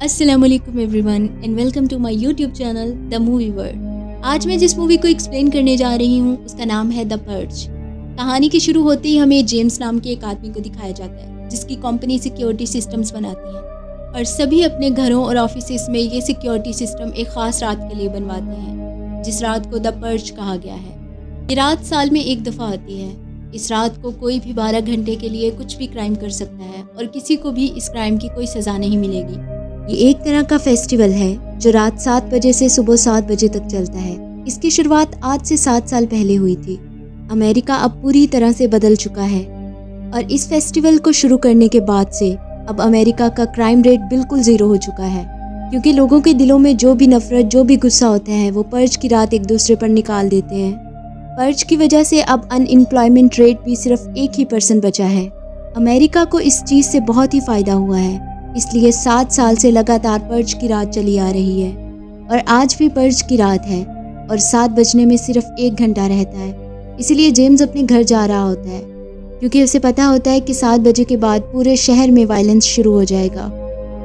अस्सलाम वालेकुम everyone and welcome to my YouTube channel the movie world. आज मैं जिस मूवी को एक्सप्लेन करने जा रही हूँ उसका नाम है द पर्ज। कहानी के शुरू होते ही हमें जेम्स नाम के एक आदमी को दिखाया जाता है जिसकी कंपनी सिक्योरिटी सिस्टम्स बनाती है और सभी अपने घरों और ऑफिसेस में ये सिक्योरिटी सिस्टम एक ख़ास रात के लिए बनवाते हैं जिस रात को द पर्ज कहा गया है। ये रात साल में एक दफ़ा आती है। इस रात को कोई भी 12 घंटे के लिए कुछ भी क्राइम कर सकता है और किसी को भी इस क्राइम की कोई सज़ा नहीं मिलेगी। ये एक तरह का फेस्टिवल है जो रात 7 बजे से सुबह 7 बजे तक चलता है। इसकी शुरुआत आज से 7 साल पहले हुई थी। अमेरिका अब पूरी तरह से बदल चुका है और इस फेस्टिवल को शुरू करने के बाद से अब अमेरिका का क्राइम रेट बिल्कुल ज़ीरो हो चुका है, क्योंकि लोगों के दिलों में जो भी नफरत, जो भी गुस्सा होता है वो पर्ज की रात एक दूसरे पर निकाल देते हैं। पर्ज की वजह से अब अनएम्प्लॉयमेंट रेट भी सिर्फ 1% बचा है। अमेरिका को इस चीज़ से बहुत ही फ़ायदा हुआ है, इसलिए 7 साल से लगातार पर्ज की रात चली आ रही है और आज भी पर्ज की रात है और 7 बजने में सिर्फ 1 घंटा रहता है। इसीलिए जेम्स अपने घर जा रहा होता है क्योंकि उसे पता होता है कि 7 बजे के बाद पूरे शहर में वायलेंस शुरू हो जाएगा।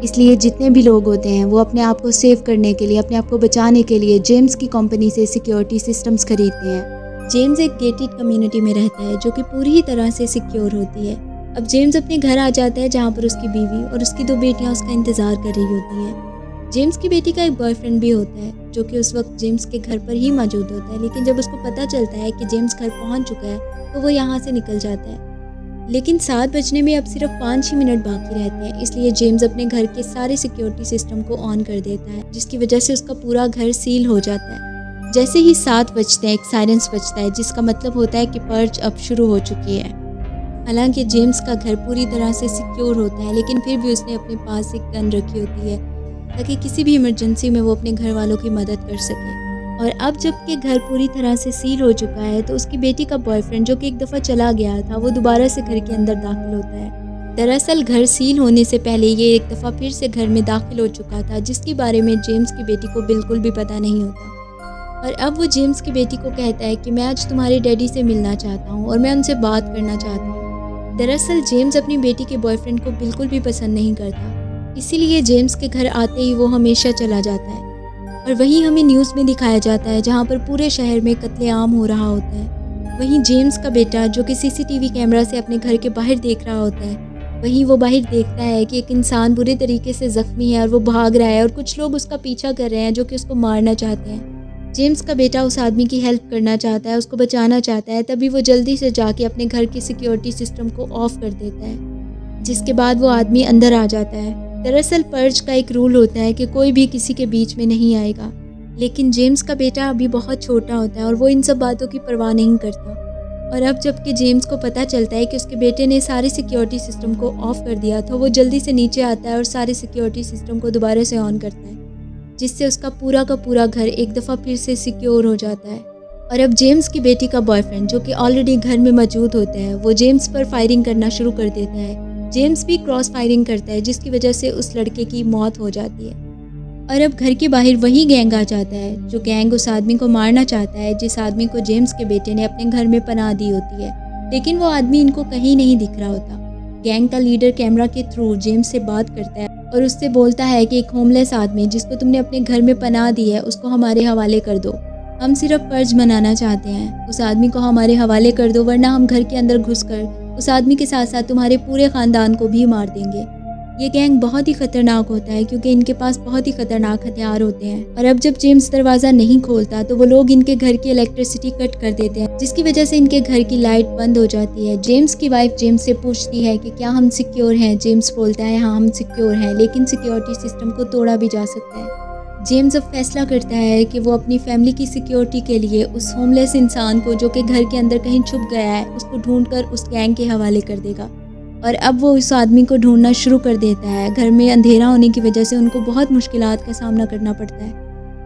इसलिए जितने भी लोग होते हैं वो अपने आप को सेव करने के लिए, अपने आप को बचाने के लिए जेम्स की कंपनी से सिक्योरिटी सिस्टम्स खरीदते हैं। जेम्स एक गेटेड कम्युनिटी में रहता है जो कि पूरी तरह से सिक्योर होती है। अब जेम्स अपने घर आ जाता है जहाँ पर उसकी बीवी और उसकी 2 बेटियाँ उसका इंतज़ार कर रही होती हैं। जेम्स की बेटी का एक बॉयफ्रेंड भी होता है जो कि उस वक्त जेम्स के घर पर ही मौजूद होता है, लेकिन जब उसको पता चलता है कि जेम्स घर पहुँच चुका है तो वो यहाँ से निकल जाता है। लेकिन 7 बजने में अब सिर्फ 5 ही मिनट बाकी रहते हैं, इसलिए जेम्स अपने घर के सारे सिक्योरिटी सिस्टम को ऑन कर देता है जिसकी वजह से उसका पूरा घर सील हो जाता है। जैसे ही 7 बजते हैं एक साइरेंस बजता है जिसका मतलब होता है कि पर्ज अब शुरू हो चुकी है। हालांकि जेम्स का घर पूरी तरह से सिक्योर होता है, लेकिन फिर भी उसने अपने पास एक गन रखी होती है ताकि किसी भी इमरजेंसी में वो अपने घर वालों की मदद कर सके। और अब जबकि घर पूरी तरह से सील हो चुका है तो उसकी बेटी का बॉयफ्रेंड जो कि एक दफ़ा चला गया था वो दोबारा से घर के अंदर दाखिल होता है। दरअसल घर सील होने से पहले ये एक दफ़ा फिर से घर में दाखिल हो चुका था जिसके बारे में जेम्स की बेटी को बिल्कुल भी पता नहीं होता। और अब वो जेम्स की बेटी को कहता है कि मैं आज तुम्हारे डैडी से मिलना चाहता हूँ और मैं उनसे बात करना चाहता हूँ। दरअसल जेम्स अपनी बेटी के बॉयफ्रेंड को बिल्कुल भी पसंद नहीं करता, इसीलिए जेम्स के घर आते ही वो हमेशा चला जाता है। और वहीं हमें न्यूज़ में दिखाया जाता है जहाँ पर पूरे शहर में कत्लेआम हो रहा होता है। वहीं जेम्स का बेटा जो कि सीसीटीवी कैमरा से अपने घर के बाहर देख रहा होता है, वहीं वो बाहर देखता है कि एक इंसान बुरे तरीके से ज़ख्मी है और वो भाग रहा है और कुछ लोग उसका पीछा कर रहे हैं जो कि उसको मारना चाहते हैं। जेम्स का बेटा उस आदमी की हेल्प करना चाहता है, उसको बचाना चाहता है, तभी वो जल्दी से जाके अपने घर की सिक्योरिटी सिस्टम को ऑफ कर देता है, जिसके बाद वो आदमी अंदर आ जाता है। दरअसल पर्ज का एक रूल होता है कि कोई भी किसी के बीच में नहीं आएगा, लेकिन जेम्स का बेटा अभी बहुत छोटा होता है और वो इन सब बातों की परवाह नहीं करता। और अब जबकि जेम्स को पता चलता है कि उसके बेटे ने सारे सिक्योरिटी सिस्टम को ऑफ कर दिया तो वो जल्दी से नीचे आता है और सारे सिक्योरिटी सिस्टम को दोबारा से ऑन करता है, जिससे उसका पूरा का पूरा घर एक दफ़ा फिर से सिक्योर हो जाता है। और अब जेम्स की बेटी का बॉयफ्रेंड जो कि ऑलरेडी घर में मौजूद होता है वो जेम्स पर फायरिंग करना शुरू कर देता है। जेम्स भी क्रॉस फायरिंग करता है जिसकी वजह से उस लड़के की मौत हो जाती है। और अब घर के बाहर वही गैंग आ जाता है जो गैंग उस आदमी को मारना चाहता है जिस आदमी को जेम्स के बेटे ने अपने घर में पनाह दी होती है, लेकिन वो आदमी इनको कहीं नहीं दिख रहा होता। गैंग का लीडर कैमरा के थ्रू जेम्स से बात करता है और उससे बोलता है कि एक होमलेस आदमी जिसको तुमने अपने घर में पनाह दी है उसको हमारे हवाले कर दो। हम सिर्फ पर्ज मनाना चाहते हैं, उस आदमी को हमारे हवाले कर दो वरना हम घर के अंदर घुसकर उस आदमी के साथ साथ तुम्हारे पूरे ख़ानदान को भी मार देंगे। ये गैंग बहुत ही ख़तरनाक होता है क्योंकि इनके पास बहुत ही ख़तरनाक हथियार होते हैं। और अब जब जेम्स दरवाज़ा नहीं खोलता तो वो लोग इनके घर की इलेक्ट्रिसिटी कट कर देते हैं, जिसकी वजह से इनके घर की लाइट बंद हो जाती है। जेम्स की वाइफ जेम्स से पूछती है कि क्या हम सिक्योर हैं। जेम्स बोलता है हाँ हम सिक्योर हैं, लेकिन सिक्योरिटी सिस्टम को तोड़ा भी जा सकता है। जेम्स अब फैसला करता है कि वो अपनी फैमिली की सिक्योरिटी के लिए उस होमलेस इंसान को जो कि घर के अंदर कहीं छुप गया है उसको ढूंढकर उस गैंग के हवाले कर देगा। और अब वो उस आदमी को ढूंढना शुरू कर देता है। घर में अंधेरा होने की वजह से उनको बहुत मुश्किलात का सामना करना पड़ता है।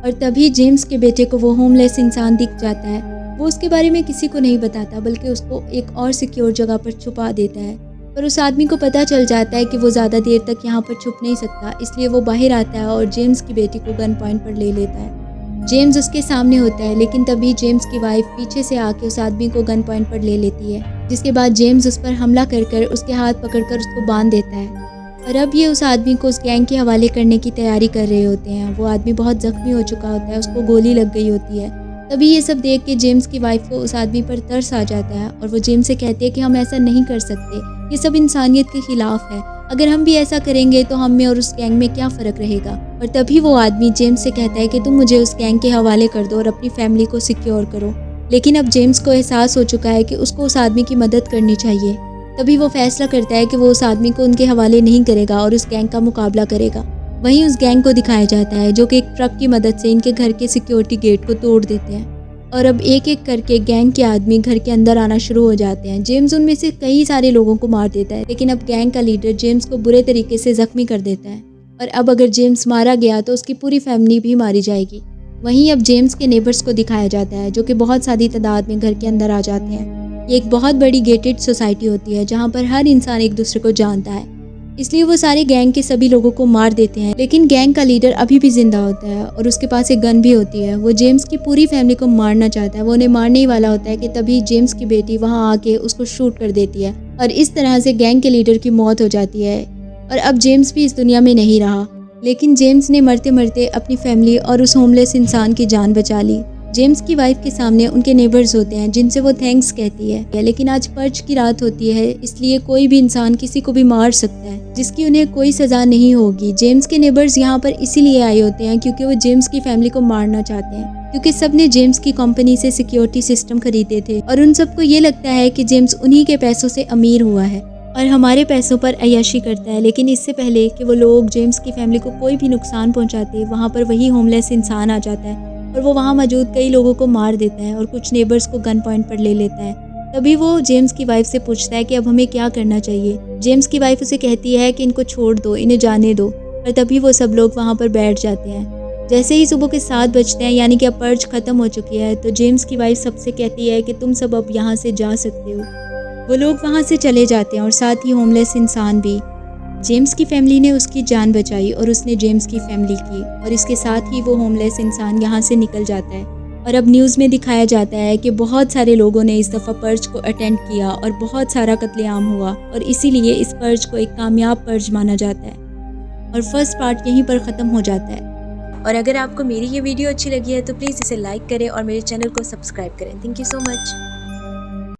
और तभी जेम्स के बेटे को वो होमलेस इंसान दिख जाता है। वो उसके बारे में किसी को नहीं बताता बल्कि उसको एक और सिक्योर जगह पर छुपा देता है। पर उस आदमी को पता चल जाता है कि वो ज़्यादा देर तक यहाँ पर छुप नहीं सकता, इसलिए वो बाहर आता है और जेम्स की बेटी को गन पॉइंट पर ले लेता है। जेम्स उसके सामने होता है, लेकिन तभी जेम्स की वाइफ पीछे से आके उस आदमी को गन पॉइंट पर ले लेती है, जिसके बाद जेम्स उस पर हमला कर उसके हाथ पकड़कर उसको बांध देता है। और अब ये उस आदमी को उस गैंग के हवाले करने की तैयारी कर रहे होते हैं। वो आदमी बहुत ज़ख्मी हो चुका होता है, उसको गोली लग गई होती है। तभी ये सब देख के जेम्स की वाइफ को उस आदमी पर तरस आ जाता है और वो जेम्स से कहती है कि हम ऐसा नहीं कर सकते, ये सब इंसानियत के ख़िलाफ़ है। अगर हम भी ऐसा करेंगे तो हम में और उस गैंग में क्या फ़र्क रहेगा। और तभी वो आदमी जेम्स से कहता है कि तुम मुझे उस गैंग के हवाले कर दो और अपनी फैमिली को सिक्योर करो। लेकिन अब जेम्स को एहसास हो चुका है कि उसको उस आदमी की मदद करनी चाहिए। तभी वो फैसला करता है कि वो उस आदमी को उनके हवाले नहीं करेगा और उस गैंग का मुकाबला करेगा। वहीं उस गैंग को दिखाया जाता है जो कि एक ट्रक की मदद से इनके घर के सिक्योरिटी गेट को तोड़ देते हैं। और अब एक एक करके गैंग के आदमी घर के अंदर आना शुरू हो जाते हैं। जेम्स उनमें से कई सारे लोगों को मार देता है, लेकिन अब गैंग का लीडर जेम्स को बुरे तरीके से जख्मी कर देता है। और अब अगर जेम्स मारा गया तो उसकी पूरी फैमिली भी मारी जाएगी। वहीं अब जेम्स के नेबर्स को दिखाया जाता है जो कि बहुत सारी तादाद में घर के अंदर आ जाते हैं। ये एक बहुत बड़ी गेटेड सोसाइटी होती है जहाँ पर हर इंसान एक दूसरे को जानता है, इसलिए वो सारे गैंग के सभी लोगों को मार देते हैं। लेकिन गैंग का लीडर अभी भी जिंदा होता है और उसके पास एक गन भी होती है। वो जेम्स की पूरी फैमिली को मारना चाहता है, वो उन्हें मारने ही वाला होता है कि तभी जेम्स की बेटी वहां आके उसको शूट कर देती है और इस तरह से गैंग के लीडर की मौत हो जाती है। और अब जेम्स भी इस दुनिया में नहीं रहा, लेकिन जेम्स ने मरते मरते अपनी फैमिली और उस होमलेस इंसान की जान बचा ली। जेम्स की वाइफ के सामने उनके नेबर्स होते हैं जिनसे वो थैंक्स कहती है। लेकिन आज पर्च की रात होती है, इसलिए कोई भी इंसान किसी को भी मार सकता है जिसकी उन्हें कोई सजा नहीं होगी। जेम्स के नेबर्स यहाँ पर इसीलिए आए होते हैं क्योंकि वो जेम्स की फैमिली को मारना चाहते हैं, क्योंकि सबने जेम्स की कंपनी से सिक्योरिटी सिस्टम खरीदे थे और उन सबको ये लगता है कि जेम्स उन्हीं के पैसों से अमीर हुआ है और हमारे पैसों पर अय्याशी करता है। लेकिन इससे पहले कि वो लोग जेम्स की फैमिली को कोई भी नुकसान पहुंचाते, वहाँ पर वही होमलेस इंसान आ जाता है और वो वहाँ मौजूद कई लोगों को मार देता है और कुछ नेबर्स को गन पॉइंट पर ले लेता है। तभी वो जेम्स की वाइफ से पूछता है कि अब हमें क्या करना चाहिए। जेम्स की वाइफ उसे कहती है कि इनको छोड़ दो, इन्हें जाने दो। और तभी वो सब लोग वहाँ पर बैठ जाते हैं। जैसे ही सुबह के 7 बजते हैं, यानी कि अब पर्च खत्म हो चुकी है, तो जेम्स की वाइफ सबसे कहती है कि तुम सब अब यहाँ से जा सकते हो। वो लोग वहाँ से चले जाते हैं और साथ ही होमलेस इंसान भी। जेम्स की फैमिली ने उसकी जान बचाई और उसने जेम्स की फैमिली की, और इसके साथ ही वो होमलेस इंसान यहाँ से निकल जाता है। और अब न्यूज़ में दिखाया जाता है कि बहुत सारे लोगों ने इस दफ़ा पर्च को अटेंड किया और बहुत सारा कत्लेआम हुआ और इसीलिए इस पर्च को एक कामयाब पर्च माना जाता है। और फर्स्ट पार्ट यहीं पर ख़त्म हो जाता है। और अगर आपको मेरी ये वीडियो अच्छी लगी है तो प्लीज़ इसे लाइक करें और मेरे चैनल को सब्सक्राइब करें। Thank you so much.